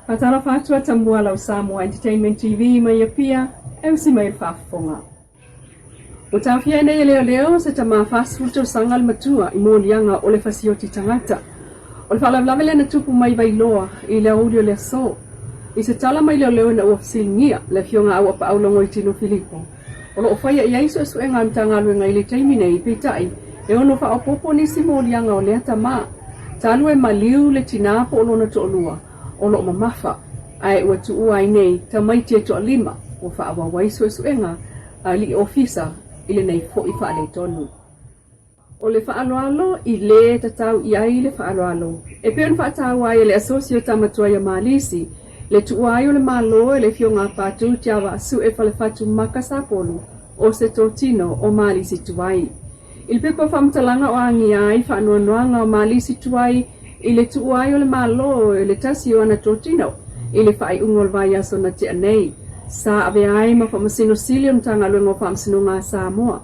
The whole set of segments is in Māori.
Patala fatua tambua lau Samoa Entertainment TV mai pia MC mai fafonga. Utafia nei leo se tama fasuto sangal matua imolianga ole fasioti tangata. Ole fala lavele na tupu mai bailoa ile audio le so. Ise tala mai leo na ofsingia le fionga awa pa aulongo itino Filipo. Ole ofaya yaiso su enga ntanga lu ngai le taimine ipitai. E ono fa opopo ni simolianga ole atama. Talue maliu le tinapo olona tolua. Olo mamafa ai watu uai nei tamaiti to lima o fa awa waiso suenga ali ofisa ile nei fo ifa le tonu ole fa alo ile tatau ia ile fa alo e pen fa tau ai le associate tamatua ya malisi le tu ai le malo le fionga patu tiava su e fa le fatu makasa polu o se totino o malisi tuai il pepo fam talanga o angi ai fa noanga o malisi tuai ile tu ai le malo le tasio na totino ile fai ungol vaya so na tia nei sa ave ai ma fa masino silium tanga lo ngo fam sino nga Samoa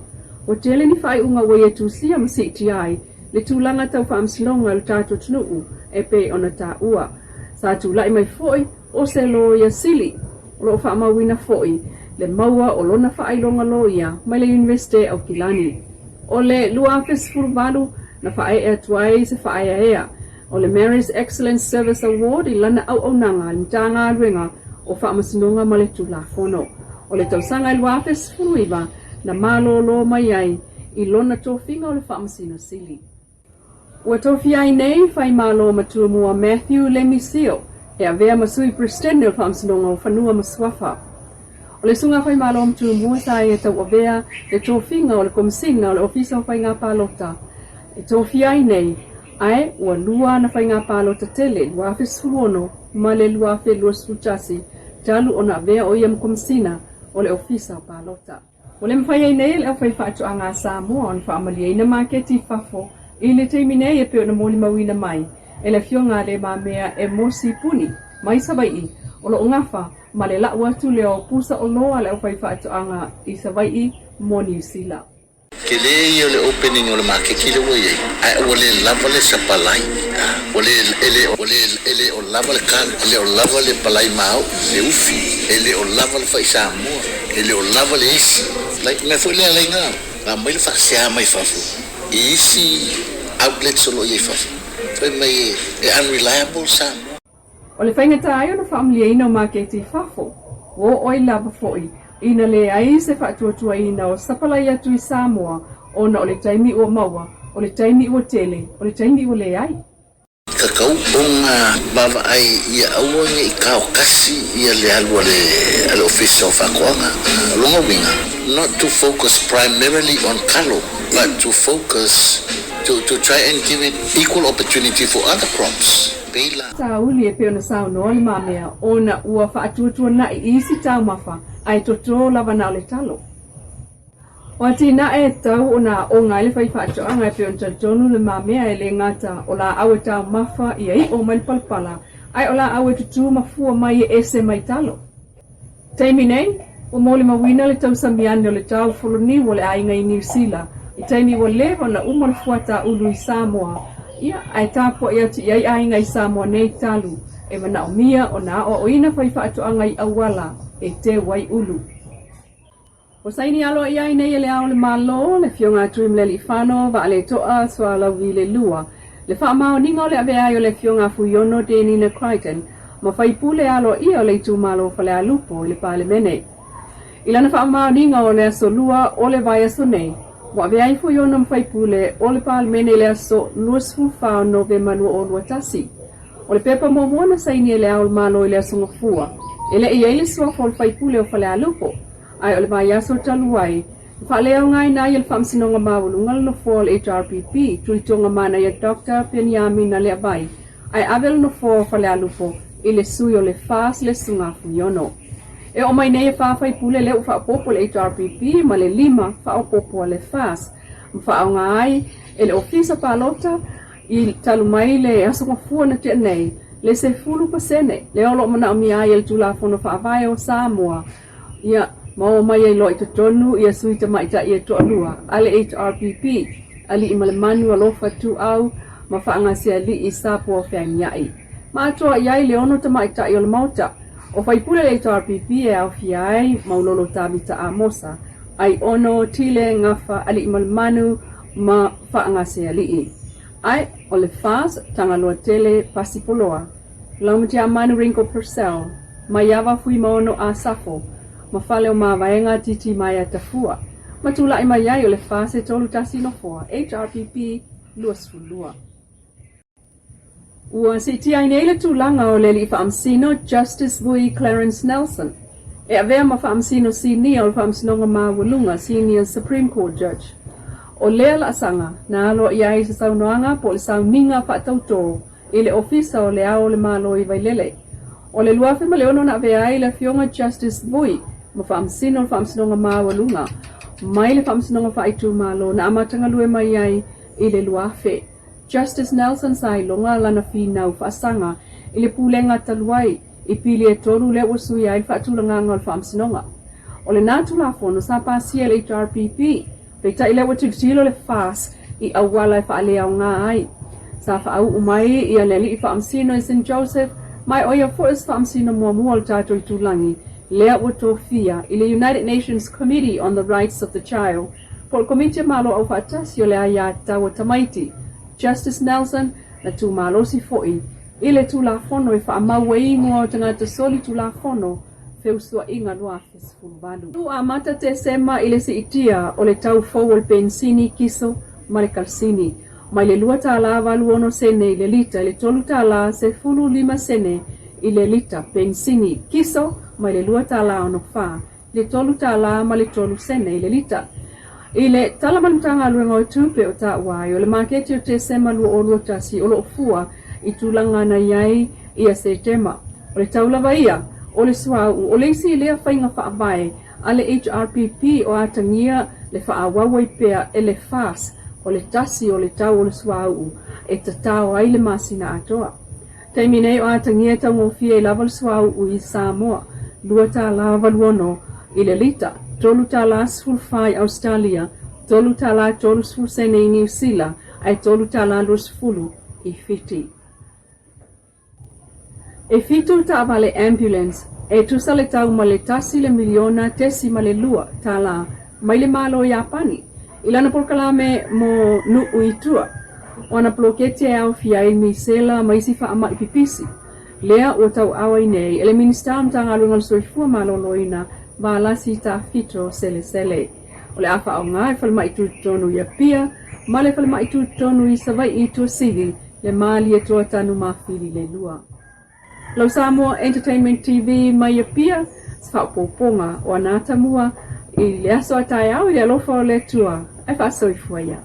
o tele ni fai unga we tu sia masi ti ai le tu langa tau fam sino nga tato tnu e pe ona ta ua sa tu lai mai foi o se lo ya sili lo fa ma wina foi le maua o lona fai longa loia mai le university au Kilani o le lua fes furbalu na fai e tuai se fai ea o le Mary's Excellence Service Award ilana au onanga ntanga renga o fa masinonga male tula fono o le tausanga ilwafes furuiva na malolo mai ai ilona tofinga o le fa masino sili ua tofi ai nei fai malo matua mua Matthew Lemisio e avea masui pristene o fa masinonga o fanua maswafa o le sunga fai malo matua mua sa e tau avea le tofinga o le komisinga o le ofisa o fai ngā palota e tofi ai nei ai ua lua na whainga palo ta tele lua fe suono ma le lua fe lua sutasi talu ona vea o iam kumsina o le ofisa palota o le mwhai nei le whai whaatu a ngā Samoa on whaamalia ina maketi fafo i le teimine e peo na moli mawina mai e le fio ngā le mamea e mosi puni mai savai o lo ngafa ma le la watu le o pusa o loa le whai whaatu a ngā i savai mo New Zealand. Kele yo le opening o le makekile wo ye ai o le lava le sapalai o le ele o lava le kan ele o lava le palai mau le ufi ele o lava le faisa mo ele o lava le isi like na foi le nga la mai le fasia mai fafu isi outlet solo ye fafu foi mai e unreliable sa o le fainga tayo na family ina maketi fafu wo oi lava foi ina le ai se fatuatua ina o sapalai atu i Samoa ona o le taimi o maua, o le taimi o tele, o le taimi o le ai. Kakau onga bava ai ia aua i kao kasi ia le alua le office of Akuanga, longa winga. Not to focus primarily on kalo, but to focus to try and give it equal opportunity for other crops. Tauli e peona sao no le mamea ona ua fatuatua na i isi tau mafa ai toto lava na le talo. Wati na e tau ona o ngai le fai whaatoa ngai peon tonu le mamea e le ngata o la awe tau mafa i ai o mai palpala ai o la awe tutu mafua mai e ese mai talo. Taimi nei, o mole mawina le tau samiane o le tau foloni o le ai ngai New Zealand i taimi o lewa na umal fuata ulu i Samoa ia ai tapo ia ti ai ngai Samoa nei talu e mana o mia o na o ina fai whaatoa ngai awala e te wai ulu. O saini alo ia nei le ao le malo le fionga tuim le li fano va le toa soa la vile lua le fa mao ningo le ave ayo le fionga fuyono de Nina Crichton ma fai pule alo ia le tu malo fa le alupo le pale mene ilana fa mao ningo le solua o le vai sonei wa ave ai fuyono fai pule o le pale mene le so lusu fa no ve manu o watasi o le pepa mo mona saini le ao malo le so ngofua ele ia ile so fai pule o fa le alupo ai ole vai aso taluai fa leo ngai na il fam sinonga mawulu ngal no fall HRPP tuitonga mana ya Dr. Penyami na le vai ai avel no fall fa le alupo ile suyo le fas le sunga fuyono e o mai nei fa fai pule le fa popo le HRPP ma le lima fa o popo le fas fa ngai ele ofisa palota il talumai le aso ko fu na te nei le se fulu pasene le olo mana mi ai el tula fono fa vai o Samoa ia mau mai ai lo i tonu ia suita mai ta ia to'alua ale HRPP ali i malemanu alofa tu au ma whaanga se ali i sapo o whiangiai Mātua iai leono tamaita i o le mauta. O whaipule le HRPP e au fiai maulolo tabita a mosa. Ai ono tile ngafa ali imalmanu ma whaangase alii. Ai o le fas tangaloa tele pasipoloa. Laumati a manu Rinko Purcell. Maiava fui maono a safo. Mafale o mawaenga titi maya tafua. Matula i maiai o le fas e tolu tasino foa. HRPP luas fulua. Ua se tia i neile tūlanga o le li whaamsino Justice Vui Clarence Nelson. E avea ma whaamsino senior o le whaamsinonga mawalunga Senior Supreme Court Judge. O lea la asanga na alo i ai sa saunoanga po le sauninga whaatautoro i le ofisa o le ao le malo i vailele. O le luafe ma leono na avea ai le fionga Justice Vui ma whaamsino le whaamsinonga mawalunga. Mai le whaamsinonga whaaitu malo na amatanga lue mai ai i le luafe. Justice Nelson sai longa lana finau whaasanga i le pūlenga taluai i pili e toru le wasui ai whaatulanga ngal whaamsinonga. O le nātu la fono sa pāsia le HRPP, peita i le watutilo le fas i awala i whaalea o ngā ai. Sa whaau umai i aleli i whaamsino i St. Joseph, mai oia foes whaamsino mua le tātou i tūlangi, lea watofia i le United Nations Committee on the Rights of the Child, po le komitia malo au whaatasi o le aia tawa tamaiti. Justice Nelson na tu malosi foi ile tu la fono e fa mawei mo tangata soli tu la fono feusua inga loa fesfulvalu. Tu amata te sema ile se itia o le tau fowol pensini kiso male kalsini. Mai le lua tala valu ono sene ile lita ile tolu tala se fulu lima sene ile lita pensini kiso mai le lua tala ono fa ile tolu tala male tolu sene ile lita. Ile tala malutanga luenga o tupe o ta wai o le maketi o te sema lua o lua tasi o lo fua i tulanga na iai i a se tema. O le taulava ia, o le suau, o le isi lea whainga whaavai a le HRPP o atangia le whaawawai pea e le fas o le tasi o le tau o le suau e tatao ai le masina atoa. Taimine o atangia tau ngofia i lava le suau i Samoa, lua ta lava luono i le lita. Tolu tala sfulfai Australia, tolu tala tolu sfulsene i New Zealand, ai tolu tala lusfulu i Fiti. E fitu ta vale ambulance, e tusa le tau ma le tasi le miliona tesi ma le lua tala, mai le malo i Apani. Ilana porkalame mo nu uitua, wana plokete au fiai misela maisi fa ama ipipisi. Lea o tau awai nei, ele minister mtanga lungal soifua malo loina, Bala sita fito sele sele. Ole afa au ngai falma itu tonu ya pia, male falma itu tonu i savai itu sigi, le mali e toa tanu mafili le lua. Lau Samoa Entertainment TV mai ya pia, sfa poponga o anata mua, i le aso atai au i le alofa o le tua, ai fa soifua ya.